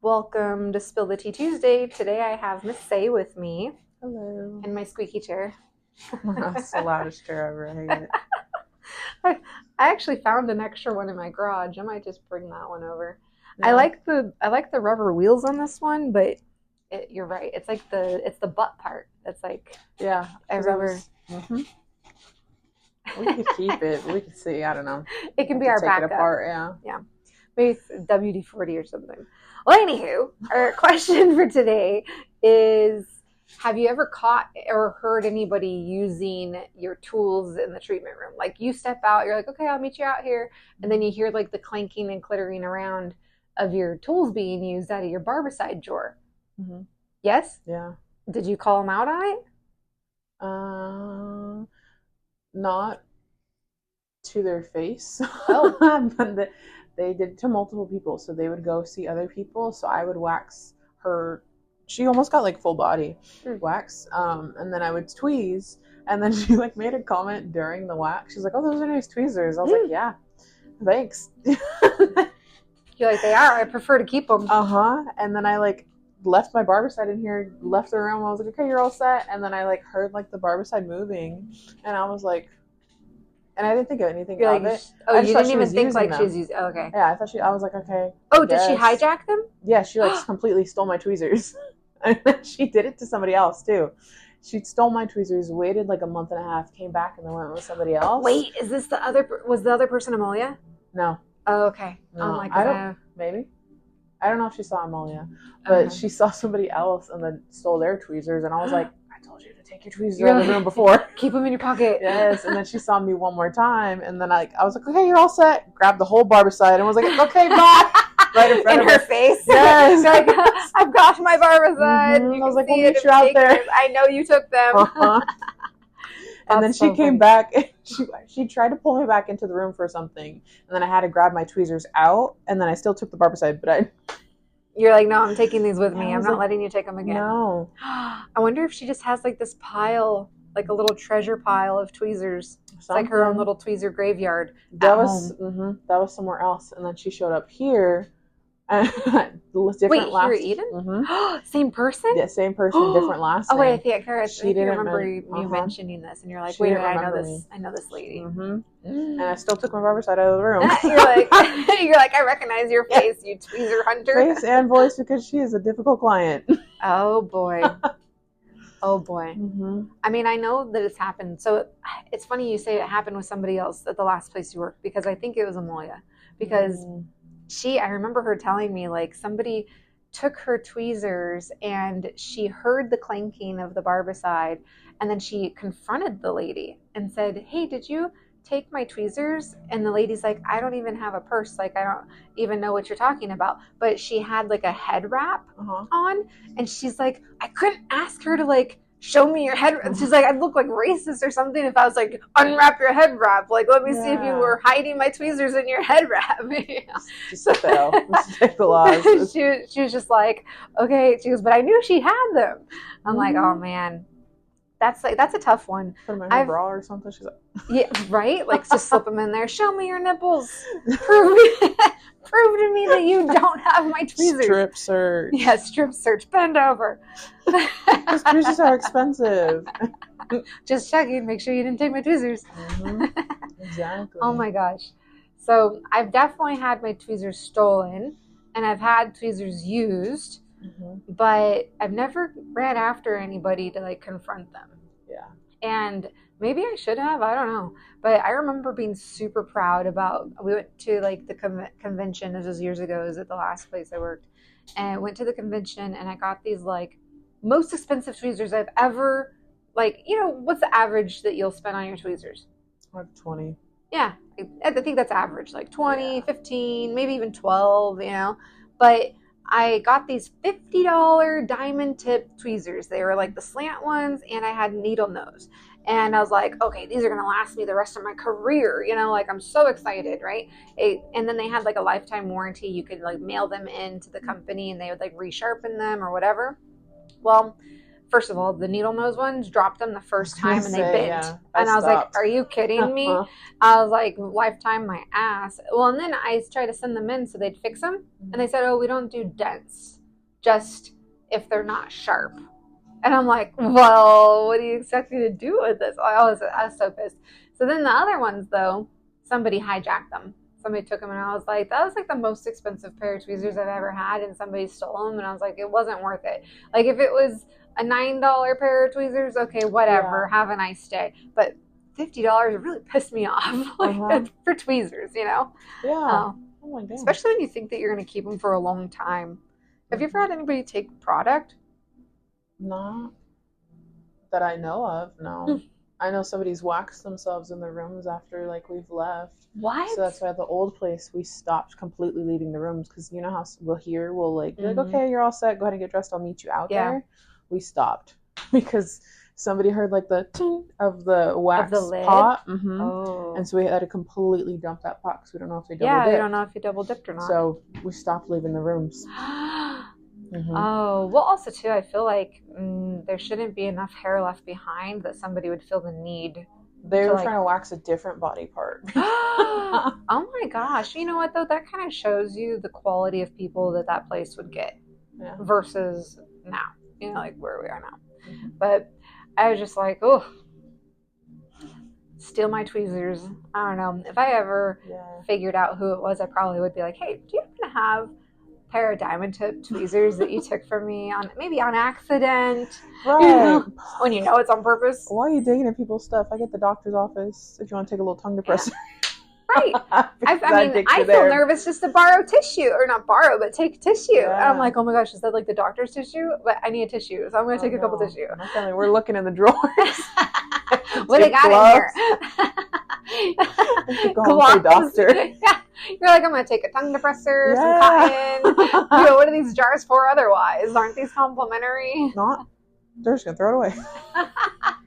Welcome to Spill the Tea Tuesday. Today I have Misae with me. Hello. In my squeaky chair. That's the loudest chair ever. I hate it. I actually found an extra one in my garage. I might just bring that one over. Yeah. I like the rubber wheels on this one, but you're right. It's like the butt part. It's like a rubber. We could keep it. We could see. I don't know. It can be our backup. Take it apart. Yeah. Maybe it's WD-40 or something. Well, anywho, our question for today is: have you ever caught or heard anybody using your tools in the treatment room? Like you step out, you're like, okay, I'll meet you out here. And then you hear like the clanking and clittering around of your tools being used out of your barbicide drawer. Mm-hmm. Yes? Yeah. Did you call them out on it? Not to their face. Oh. But they did it to multiple people. So they would go see other people. So I would wax her. She almost got like full body wax. And then I would tweeze. And then she like made a comment during the wax. She's like, oh, those are nice tweezers. I was like, yeah, thanks. You're like, they are. I prefer to keep them. And then I like left my barbicide in here, left the room. I was like, okay, you're all set. And then I like heard like the barbicide moving. And I was like, and I didn't think of anything of it. Oh, you didn't even think like she was using. Oh, okay. Yeah, I was like, okay. Oh, did she hijack them? Yeah, she like completely stole my tweezers. And then she did it to somebody else too. She stole my tweezers, waited like a month and a half, came back, and then went with somebody else. Wait, is this was the other person Amelia? No. Oh, okay. No, oh my God. Maybe. I don't know if she saw Amelia, but she saw somebody else and then stole their tweezers, and I was like, I told you to take your tweezers out of the room before. Keep them in your pocket. Yes, and then she saw me one more time, and then I was like, okay, you're all set. Grabbed the whole barbicide and was like, okay, bye. Right in front of her face. Yes. Like, I've got my barbicide. I was like, we'll meet you out there. I know you took them. And then she came back. And she tried to pull me back into the room for something, and then I had to grab my tweezers out, and then I still took the barbicide, but You're like, no, I'm taking these with me. I'm not letting you take them again. No. I wonder if she just has like this pile, like a little treasure pile of tweezers. It's like her own little tweezer graveyard. That was somewhere else, and then she showed up here. Different here at Eden? Same person? Yeah, same person, different last name. Oh, wait, I think I remember you mentioning this, and you're like, wait a minute, I know this lady. And I still took my barbicide out of the room. you're like, I recognize your face, you tweezer hunter. Face and voice, because she is a difficult client. Oh, boy. Oh, boy. I mean, I know that it's happened. So it's funny you say it happened with somebody else at the last place you worked, because I think it was Amelia. Because I remember her telling me, like, somebody took her tweezers and she heard the clanking of the barbicide, and then she confronted the lady and said, hey, did you take my tweezers? And the lady's like, I don't even have a purse. Like, I don't even know what you're talking about. But she had like a head wrap on, and she's like, I couldn't ask her to like show me your head wrap. She's like, I'd look like racist or something if I was like, unwrap your head wrap. Like, let me see if you were hiding my tweezers in your head wrap. Just fail. Take the loss. She was just like, okay. She goes, but I knew she had them. I'm like, oh man, that's a tough one. Put them in her bra or something. She's like, yeah, right. Like, just slip them in there. Show me your nipples. Prove to me that you don't have my tweezers. Strip search. Yeah, strip search. Bend over. Those tweezers are expensive. Just checking. Make sure you didn't take my tweezers. Exactly. Oh my gosh. So I've definitely had my tweezers stolen, and I've had tweezers used, but I've never ran after anybody to like confront them. Yeah. And maybe I should have. I don't know. But I remember being super proud about, we went to like the convention, this was years ago, it was at the last place I worked, and I went to the convention and I got these like most expensive tweezers I've ever, like, you know, what's the average that you'll spend on your tweezers? Like 20. Yeah. I think that's average, like 20, 15, maybe even 12, you know. But I got these $50 diamond tip tweezers. They were like the slant ones, and I had needle nose. And I was like, okay, these are going to last me the rest of my career. You know, like, I'm so excited, right? And then they had like a lifetime warranty. You could like mail them in to the company and they would like resharpen them or whatever. Well, first of all, the needle nose ones, dropped them the first time and they bent. Yeah, I was like, are you kidding me? I was like, lifetime my ass. Well, and then I tried to send them in so they'd fix them. And they said, oh, we don't do dents. just if they're not sharp. And I'm like, well, what do you expect me to do with this? I was so pissed. So then the other ones, though, somebody hijacked them. Somebody took them, and I was like, that was like the most expensive pair of tweezers I've ever had, and somebody stole them, and I was like, it wasn't worth it. Like, if it was a $9 pair of tweezers, okay, whatever, have a nice day. But $50 really pissed me off, like, for tweezers, you know? Yeah. Oh my God. Especially when you think that you're going to keep them for a long time. Have you ever had anybody take product? Not that I know of, no. I know somebody's waxed themselves in the rooms after, like, we've left. What? So that's why the old place, we stopped completely leaving the rooms, because you know how we'll like, be like, okay, you're all set, go ahead and get dressed, I'll meet you out there. We stopped because somebody heard, like, the ting of the wax pot. And so we had to completely dump that pot, because we don't know if they double dipped. Yeah, we don't know if you double dipped or not. So we stopped leaving the rooms. Oh, well, also, too, I feel like there shouldn't be enough hair left behind that somebody would feel the need. They were trying to wax a different body part. Oh, my gosh. You know what, though? That kind of shows you the quality of people that place would get versus now, you know, like where we are now. But I was just like, oh, steal my tweezers. I don't know. If I ever figured out who it was, I probably would be like, hey, do you happen to have pair of diamond tip tweezers that you took from me on accident, right? You know, when you know it's on purpose. Why are you digging at people's stuff? I get the doctor's office if you want to take a little tongue depressor. Right. I feel nervous just to borrow tissue, or not borrow, but take tissue. And I'm like, oh my gosh, is that like the doctor's tissue? But I need a tissue, so I'm going to take a couple tissue. We're looking in the drawers. What they got in here? Gloves. Doctor. Yeah. You're like, I'm going to take a tongue depressor, some cotton. You know, what are these jars for otherwise? Aren't these complimentary? Not. They're just going to throw it away.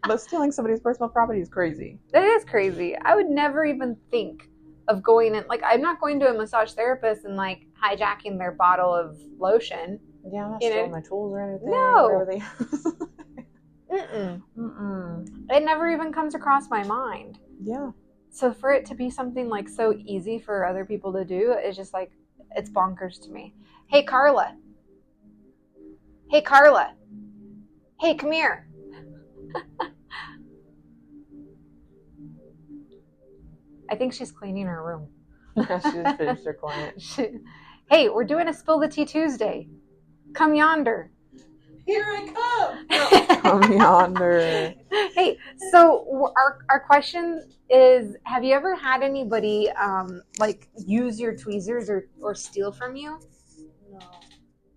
But stealing somebody's personal property is crazy. It is crazy. I would never even think of going in. Like, I'm not going to a massage therapist and, like, hijacking their bottle of lotion. Yeah, I'm not stealing my tools or anything. No. They... It never even comes across my mind. Yeah. So for it to be something like so easy for other people to do, it's just like, it's bonkers to me. Hey, Carla. Hey, Carla. Hey, come here. I think she's cleaning her room. She just finished her client. Hey, we're doing a Spill the Tea Tuesday. Come yonder. Here I come. Come yonder. Hey, so our question is, have you ever had anybody like use your tweezers or steal from you?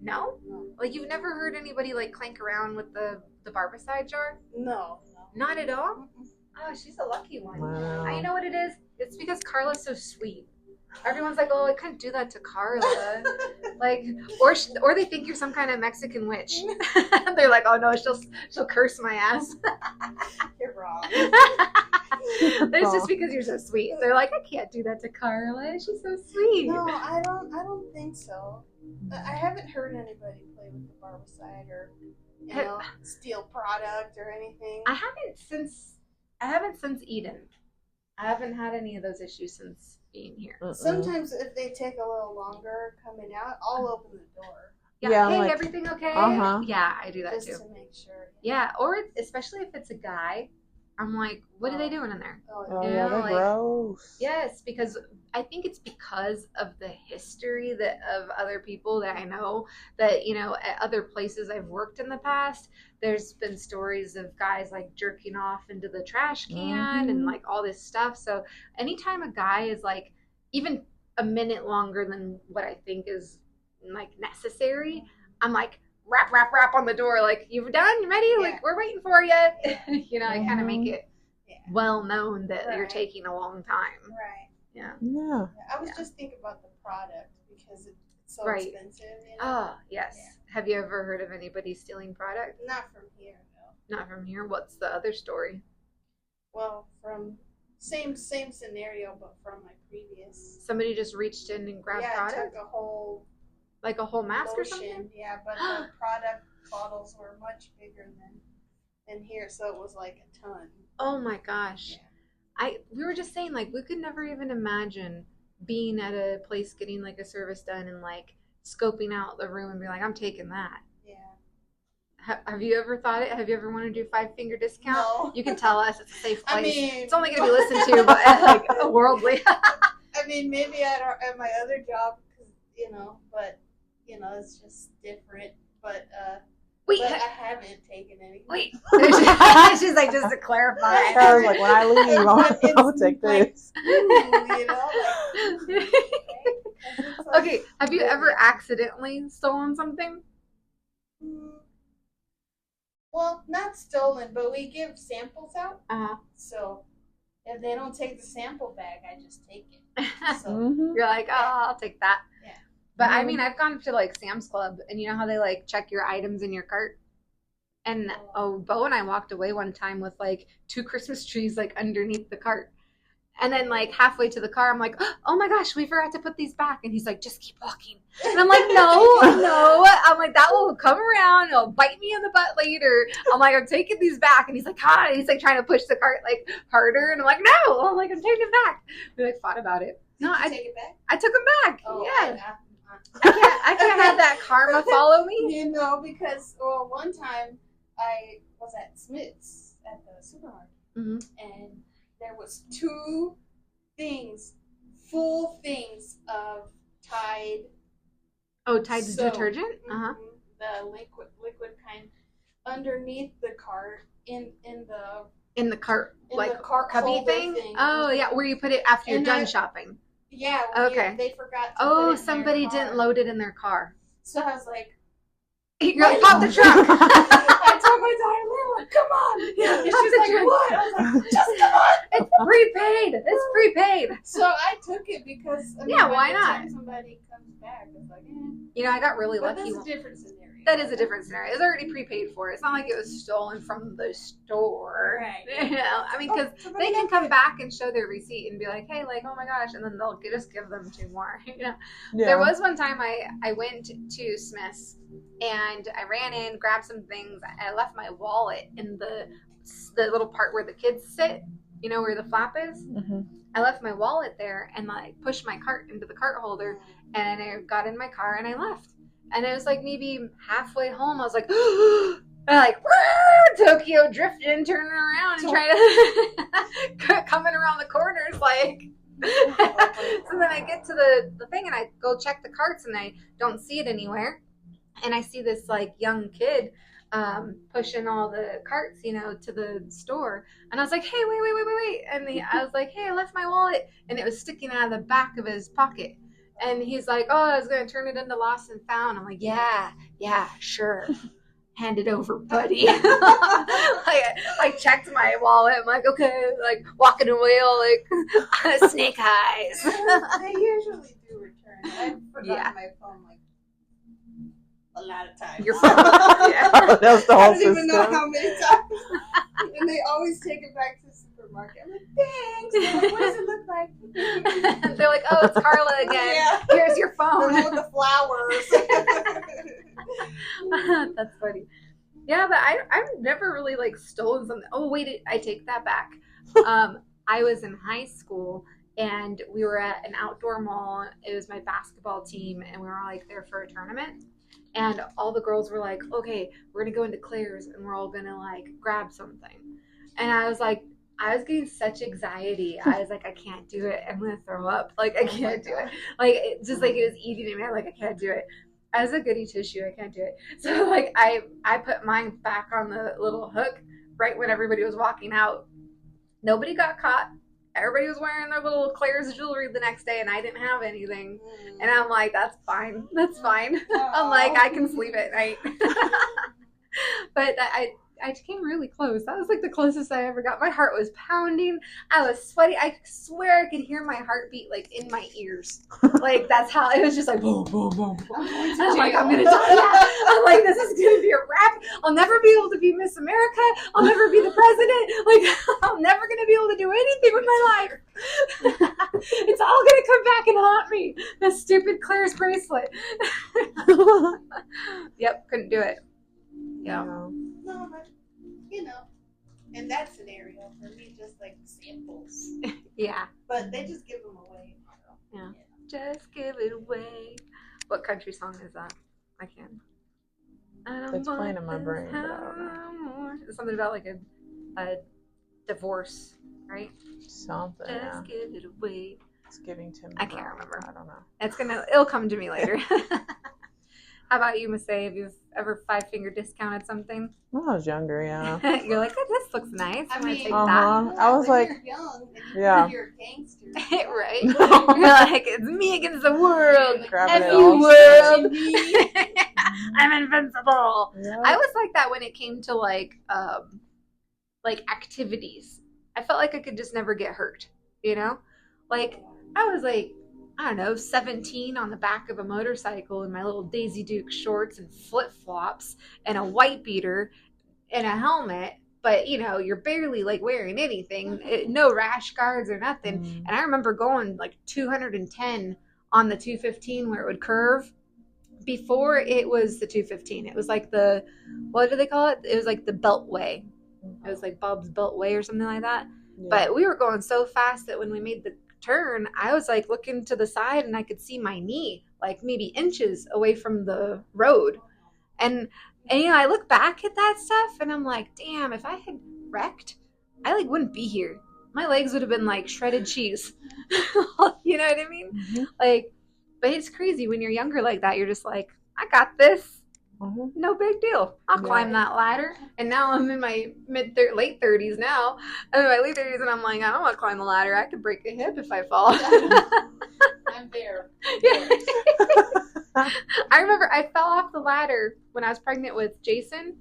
No? Like, you've never heard anybody like clank around with the barbicide jar? No. Not at all? Oh, she's a lucky one. Wow. You know what it is? It's because Carla's so sweet. Everyone's like, oh, I couldn't do that to Carla. Like, or they think you're some kind of Mexican witch. They're like, oh no, she'll curse my ass. You're wrong. But it's just because you're so sweet. They're like, I can't do that to Carla. She's so sweet. No, I don't think so. I haven't heard anybody play with the barbicide or steal product or anything. I haven't since Eden. I haven't had any of those issues since being here. Sometimes if they take a little longer coming out, I'll open the door. Yeah, hey, like, everything okay? Yeah, I do that just too. To make sure. Yeah, or especially if it's a guy, I'm like, what are they doing in there? Oh, yeah, they're gross. Yes, because I think it's because of the history of other people that I know that, you know, at other places I've worked in the past, there's been stories of guys like jerking off into the trash can and like all this stuff. So anytime a guy is like even a minute longer than what I think is like necessary, I'm like, rap on the door, like, you've done, you ready? Yeah. Like, we're waiting for you. You know, I kind of make it well known that you're taking a long time. Right. Yeah. I was just thinking about the product because it's so expensive. You know? Oh, yes. Yeah. Have you ever heard of anybody stealing product? Not from here, no. Not from here? What's the other story? Well, from same scenario, but from my previous. Somebody just reached in and grabbed product? Yeah, took a whole. Like a whole mask lotion, or something? Yeah, but the product bottles were much bigger than here, so it was like a ton. Oh my gosh. Yeah. We were just saying, like, we could never even imagine being at a place getting like a service done and like scoping out the room and be like, I'm taking that. Yeah. Have you ever thought it? Have you ever wanted to do 5-finger discount? No. You can tell us. It's a safe place. I mean, it's only going to be listened to, but like worldly. I mean, maybe at my other job, cause, but it's just different. But Wait, but I haven't taken any. Wait. She's like, just to clarify. I was like, when I leave, I'll take this. Okay, have you ever accidentally stolen something? Well, not stolen, but we give samples out. Uh-huh. So if they don't take the sample bag, I just take it. So You're like, oh, I'll take that. Yeah. But I mean, I've gone to like Sam's Club, and you know how they like check your items in your cart? And Bo and I walked away one time with like 2 Christmas trees like underneath the cart. And then like halfway to the car, I'm like, oh my gosh, we forgot to put these back. And he's like, just keep walking. And I'm like, no. I'm like, that will come around. It'll bite me in the butt later. I'm like, I'm taking these back. And he's like, and he's like trying to push the cart like harder. And I'm like, no. I'm like, I'm taking it back. We like fought about it. Did you take it back? I took them back. Oh, yeah. I can't have that karma follow me. Because one time I was at Smith's at the supermarket, and there was 2 full things of Tide. Oh, Tide's detergent? Uh-huh. The liquid kind underneath the cart in the cart, like the cart cubby thing? Oh, yeah, where you put it after you're done shopping. Yeah. Okay. They forgot to put it in somebody didn't load it in their car. So I was like, you're like, pop the trunk. I told my daughter, Lila, come on. Yeah, and she's like, trunk. what? I was like, just come on. It's prepaid. It's prepaid. So I took it because, why not? Somebody comes back, it's like, I got really but lucky. That's a different scenario. That is a different scenario. It's already prepaid for. It's not like it was stolen from the store. Right. I mean, because they can come back and show their receipt and be like, hey, like, oh my gosh, and then they'll just give them 2 more. Yeah. There was one time I went to Smith's and I ran in, grabbed some things. I left my wallet in the little part where the kids sit, where the flap is. Mm-hmm. I left my wallet there and like pushed my cart into the cart holder, and I got in my car and I left. And it was like maybe halfway home, I was like, Tokyo drifting, turning around and trying to coming around the corners like. So then I get to the thing and I go check the carts and I don't see it anywhere. And I see this like young kid pushing all the carts, to the store. And I was like, hey, wait. And I was like, hey, I left my wallet. And it was sticking out of the back of his pocket. And he's like, oh, I was going to turn it into lost and found. I'm like, yeah, sure. Hand it over, buddy. I checked my wallet. I'm like, okay, like walking away all like snake eyes. They usually do return. I've forgotten my phone like a lot of times. Your phone? Yeah. That's the whole I don't system. even know how many times. And they always take it back to the supermarket. I'm like, thanks. They're like, what does it look like? They're like, oh, it's Carla again. Yeah. Here's your phone. The one with the flowers. That's funny. Yeah, but I've never really like stolen something. Oh, wait, I take that back. I was in high school and we were at an outdoor mall. It was my basketball team and we were like there for a tournament. And all the girls were like, okay, we're going to go into Claire's and we're all going to like grab something. And I was like, I was getting such anxiety. I was like, I can't do it. I'm going to throw up. Like, I can't do it. Like, it just like it was eating at me. I'm like, I can't do it. I was a goody tissue. I can't do it. So like I put mine back on the little hook right when everybody was walking out. Nobody got caught. Everybody was wearing their little Claire's jewelry the next day and I didn't have anything. And I'm like, that's fine. That's fine. I'm like, I can sleep at night. But I came really close. That was like the closest I ever got. My heart was pounding. I was sweaty. I swear I could hear my heartbeat like in my ears. Like that's how it was just like boom, boom, boom, boom. I'm like, I'm gonna die. Yeah. I'm like, this is gonna be a wrap. I'll never be able to be Miss America. I'll never be the president. Like I'm never gonna be able to do anything with my life. It's all gonna come back and haunt me. This stupid Claire's bracelet. Yep, couldn't do it. Yeah. No, but in that scenario, for me, just like samples. Yeah. But they just give them away. Yeah. Just give it away. What country song is that? I can't. It's playing in my brain, but I don't know. It's something about like a divorce, right? Something. Just give it away. It's giving to me. I can't remember. I don't know. It'll come to me later. How about you, Misae? Have you ever 5-finger discounted something? When I was younger, yeah. You're like, oh, this looks nice. I'm gonna take that. I was when like, you're young and yeah. you're a gangster. Right? You're like, it's me against the world. Grabbing F it you, all world. I'm invincible. Yeah. I was like that when it came to like activities. I felt like I could just never get hurt, you know? Like, I was like, I don't know, 17 on the back of a motorcycle in my little Daisy Duke shorts and flip-flops and a white beater and a helmet. But, you know, you're barely like wearing anything, no rash guards or nothing. And I remember going like 210 on the 215 where it would curve. Before it was the 215, it was like what do they call it? It was like the Beltway. It was like Bob's Beltway or something like that. Yeah. But we were going so fast that when we made the turn, I was like looking to the side and I could see my knee like maybe inches away from the road. And you know, I look back at that stuff and I'm like, damn, if I had wrecked, I like wouldn't be here. My legs would have been like shredded cheese. You know what I mean? Mm-hmm. Like, but it's crazy when you're younger like that. You're just like, I got this. Mm-hmm. No big deal. I'll climb that ladder. And now I'm in my late 30s now. I'm in my late 30s and I'm like, I don't want to climb the ladder. I could break a hip if I fall. I'm there. Yeah. I remember I fell off the ladder when I was pregnant with Jason.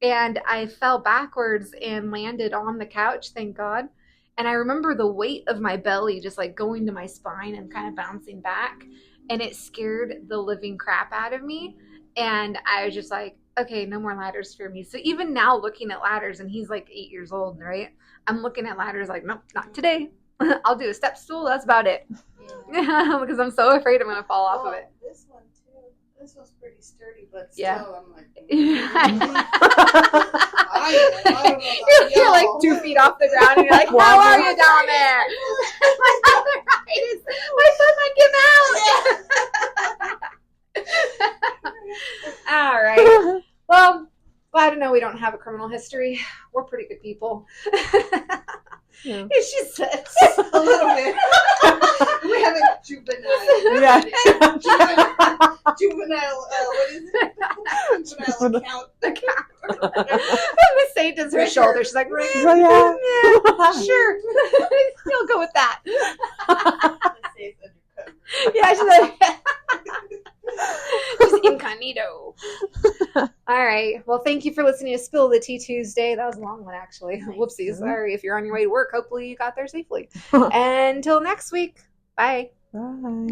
And I fell backwards and landed on the couch, thank God. And I remember the weight of my belly just like going to my spine and kind of bouncing back. And it scared the living crap out of me. And I was just like, okay, no more ladders for me. So even now looking at ladders, and he's like 8 years old, right? I'm looking at ladders like, nope, not today. I'll do a step stool. That's about it. Yeah. Because I'm so afraid I'm going to fall off of it. This one too. This one's pretty sturdy, but yeah. still I'm like. You're like 2 feet off the ground, and you're like, how are you down there? My arthritis. My foot might give out. All right. Well, glad to know we don't have a criminal history. We're pretty good people. Yeah. She said a little bit. We have a juvenile. Yeah. Juvenile. What is it? Juvenile account. Miss Saint does her shoulder. She's like, yeah, sure. You'll go with that. Undercover. Yeah, she's like. She's incognito. All right. Well, thank you for listening to Spill the Tea Tuesday. That was a long one, actually. Whoopsies. Sorry. If you're on your way to work, hopefully you got there safely. Until next week. Bye. Bye.